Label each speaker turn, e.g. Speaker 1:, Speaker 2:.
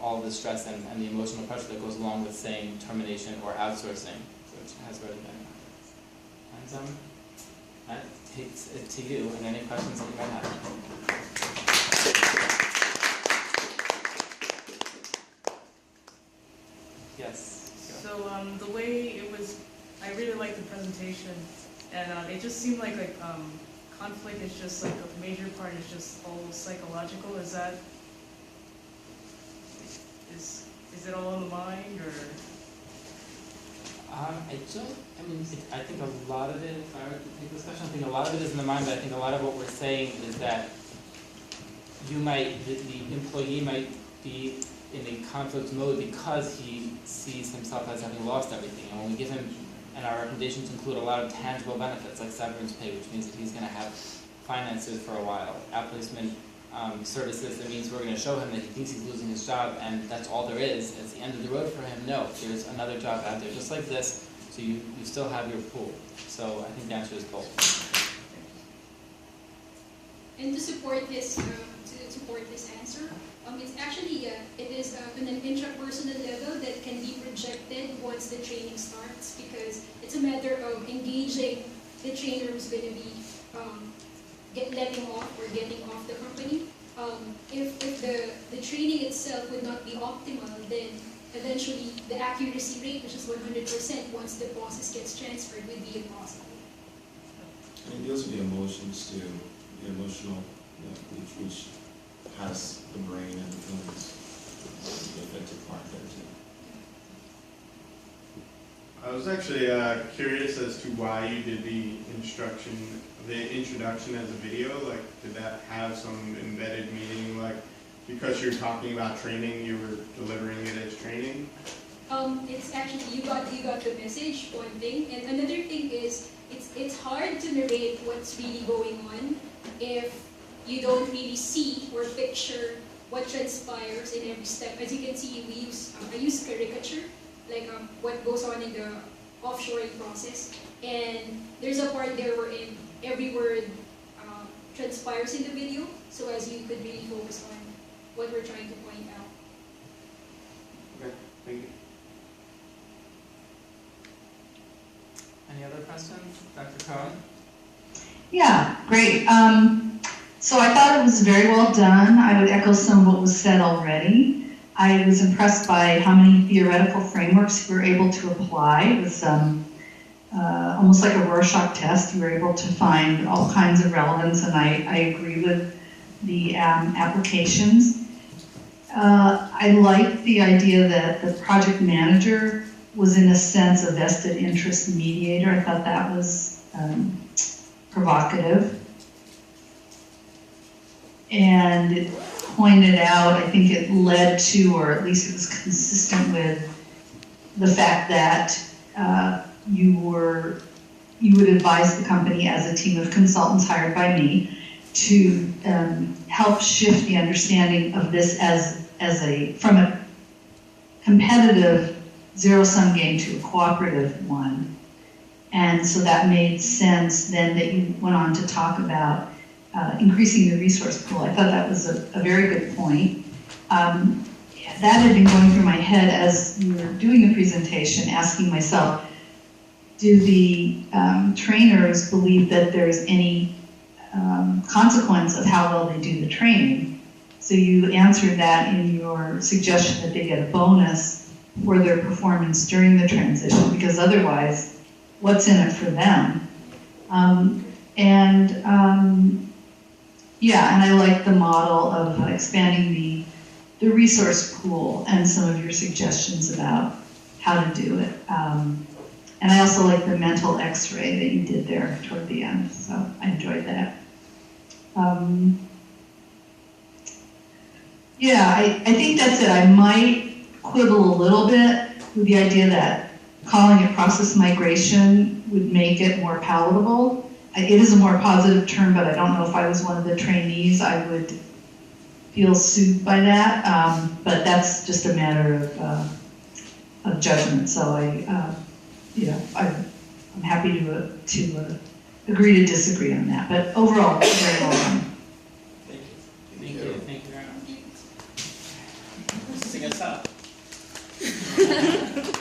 Speaker 1: all the stress and the emotional pressure that goes along with saying termination or outsourcing, which has already been. And that takes it to you and any questions that you might have. Yes.
Speaker 2: So the way it was, I really liked the presentation, and it just seemed like conflict is just like a major part is just all psychological. Is that is it all in the mind, or?
Speaker 1: I think a lot of it, if I were to take this question, I think a lot of it is in the mind, but I think a lot of what we're saying is that the employee might be in a conflict mode because he sees himself as having lost everything. And when we give him, and our recommendations include a lot of tangible benefits like severance pay, which means that he's going to have finances for a while, outplacement services, that means we're going to show him that he thinks he's losing his job and that's all there is. It's the end of the road for him. No, there's another job out there just like this, so you still have your pool. So I think the answer is both.
Speaker 3: And to support this answer, it's actually it is on an intrapersonal level that can be projected once the training starts, because it's a matter of engaging the trainer who's going to be letting off or getting off the company. If the training itself would not be optimal, then eventually the accuracy rate, which is 100%, once the process gets transferred, would be impossible.
Speaker 4: And it deals with the emotions too, the emotional, which has the brain and the feelings, the affective part there too.
Speaker 5: I was actually curious as to why you did the introduction as a video. Like, did that have some embedded meaning? Like, because you're talking about training, you were delivering it as training?
Speaker 3: It's actually, you got the message, one thing. And another thing is, it's hard to narrate what's really going on if you don't really see or picture what transpires in every step. As you can see, I use caricature, like what goes on in the offshoring process. And there's a part there wherein every word transpires in the video, so as you could really focus on what we're trying to point out.
Speaker 5: Okay, thank you.
Speaker 1: Any other questions? Dr. Cohen?
Speaker 6: Yeah, great. So I thought it was very well done. I would echo some of what was said already. I was impressed by how many theoretical frameworks you were able to apply. It was almost like a Rorschach test. You were able to find all kinds of relevance, and I agree with the applications. I liked the idea that the project manager was, in a sense, a vested interest mediator. I thought that was provocative. And it pointed out, I think it led to, or at least it was consistent with, the fact that you would advise the company as a team of consultants hired by me to help shift the understanding of this from a competitive zero-sum game to a cooperative one. And so that made sense then that you went on to talk about increasing the resource pool. I thought that was a very good point. That had been going through my head as we were doing the presentation, asking myself, do the trainers believe that there's any consequence of how well they do the training? So you answered that in your suggestion that they get a bonus for their performance during the transition, because otherwise, what's in it for them? Yeah, and I like the model of expanding the resource pool and some of your suggestions about how to do it. And I also like the mental x-ray that you did there toward the end, so I enjoyed that. Yeah, I think that's it. I might quibble a little bit with the idea that calling it process migration would make it more palatable. It is a more positive term, but I don't know if I was one of the trainees, I would feel soothed by that. But that's just a matter of judgment. So I'm happy to agree to disagree on that. But overall, very well done.
Speaker 1: Thank you. Thank you very much.
Speaker 7: messing us up.